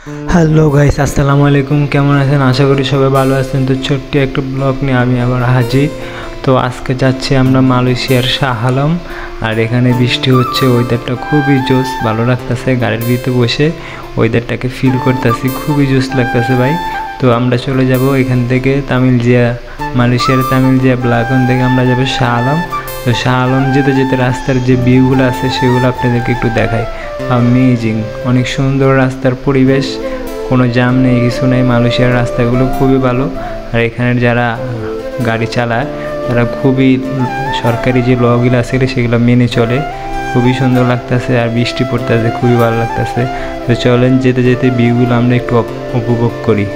Hello guys, আসসালামু আলাইকুম। কেমন আছেন? আশা করি সবাই ভালো আছেন। তো ছোট্ট একটা ব্লগ নিয়ে আমি আবার হাজির। তো আজকে যাচ্ছি আমরা মালয়েশিয়ার শাহ আলম। আর এখানে বৃষ্টি হচ্ছে, ওয়েদারটা খুবই জোস, ভালো লাগতেছে। গাড়ির ভিতরে বসে ওয়েদারটাকে ফিল করতেছি, খুবই জোস লাগতেছে ভাই। তো আমরা চলে যাব এখান থেকে তামিলজিয়া, মালয়েশিয়ার তামিলজিয়া ব্লাগন থেকে আমরা যাব শাহ আলম। তো শাহ আলম যেতে যেতে রাস্তার যে ভিউগুলো আছে সেগুলো আপনাদেরকে একটু দেখাই। অ্যামেজিং, অনেক সুন্দর রাস্তার পরিবেশ, কোনো জ্যাম নেই, কিছু নেই। মালয়েশিয়ার রাস্তাগুলো খুবই ভালো। আর এখানের যারা গাড়ি চালায় তারা খুবই সরকারি যে লগুলো আছে সেগুলো মেনে চলে, খুবই সুন্দর লাগতেছে। আর বৃষ্টি পড়তেছে, খুবই ভালো লাগতেছে। তো চলেন যেতে যেতে ভিউগুলো আমরা একটু উপভোগ করি।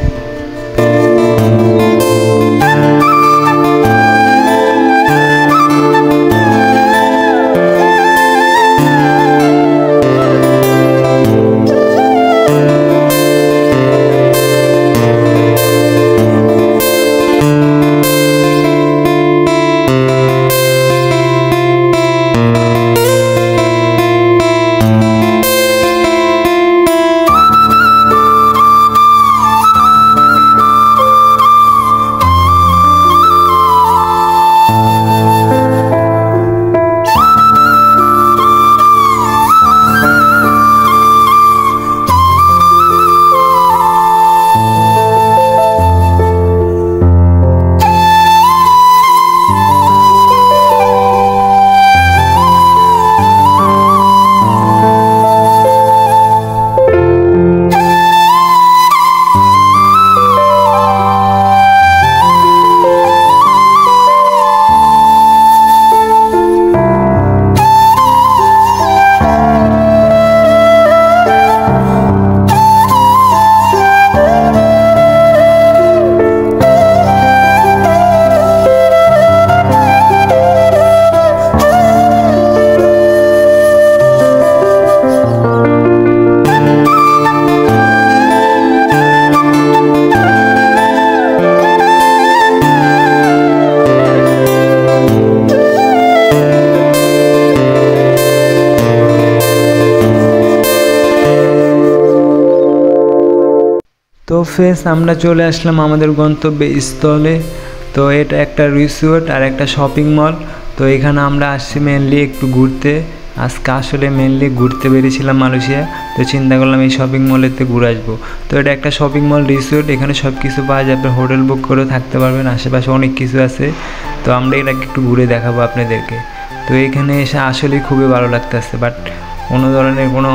তো ফ্রেন্ডস, আমরা চলে আসলাম আমাদের গন্তব্যে স্থলে। তো এটা একটা রিসোর্ট আর একটা শপিং মল। তো এখানে আমরা আসছি মেনলি একটু ঘুরতে। আজকে আসলে মেনলি ঘুরতে বেরিয়েছিলাম মালয়েশিয়া। তো চিন্তা করলাম এই শপিং মলেতে ঘুরে আসবো। তো এটা একটা শপিং মল রিসোর্ট, এখানে সব কিছু পাওয়া যাবে, হোটেল বুক করেও থাকতে পারবেন, আশেপাশে অনেক কিছু আছে। তো আমরা এটাকে একটু ঘুরে দেখাবো আপনাদেরকে। তো এখানে এসে আসলেই খুবই ভালো লাগতেছে, বাট কোনো ধরনের কোনো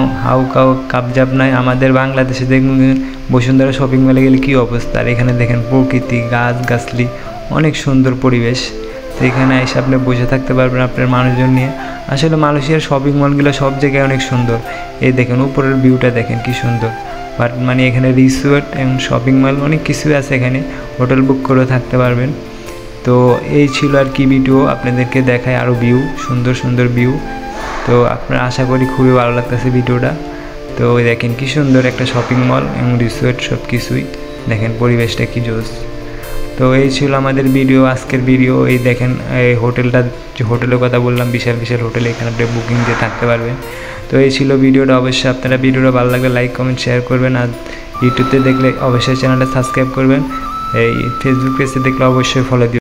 কাবজাব নাই। আমাদের বাংলাদেশে দেখুন বসুন্ধরা শপিং মলে গেলে কী অবস্থা, আর এখানে দেখেন প্রকৃতি, গাছগাছলি, অনেক সুন্দর পরিবেশ। তো এখানে এসে আপনি বসে থাকতে পারবেন আপনার মানুষজন নিয়ে। আসলে মালয়েশিয়ার শপিং মলগুলো সব জায়গায় অনেক সুন্দর। এই দেখেন উপরের ভিউটা দেখেন কি সুন্দর। বাট মানে এখানে রিসোর্ট এবং শপিং মল অনেক কিছুই আছে, এখানে হোটেল বুক করে থাকতে পারবেন। তো এই ছিল আর কি ভিডিও, আপনাদেরকে দেখায় আরও ভিউ, সুন্দর সুন্দর ভিউ। তো আপনারা আশা করি খুবই ভালো লাগতেছে ভিডিওটা। তো দেখেন কি সুন্দর একটা শপিং মল এবং রিসোর্ট, সব কিছুই দেখেন, পরিবেশটা কি জোস। তো এই ছিল আমাদের ভিডিও, আজকের ভিডিও। এই দেখেন এই হোটেলটা, যে হোটেলের কথা বললাম, বিশাল বিশাল হোটেল, এখানে আপনি বুকিং দিয়ে থাকতে পারবেন। তো এই ছিল ভিডিওটা। অবশ্যই আপনারা ভিডিওটা ভালো লাগলে লাইক কমেন্ট শেয়ার করবেন। আর ইউটিউবতে দেখলে অবশ্যই চ্যানেলটা সাবস্ক্রাইব করবেন। এই ফেসবুক পেজে দেখলে অবশ্যই ফলো দিবেন।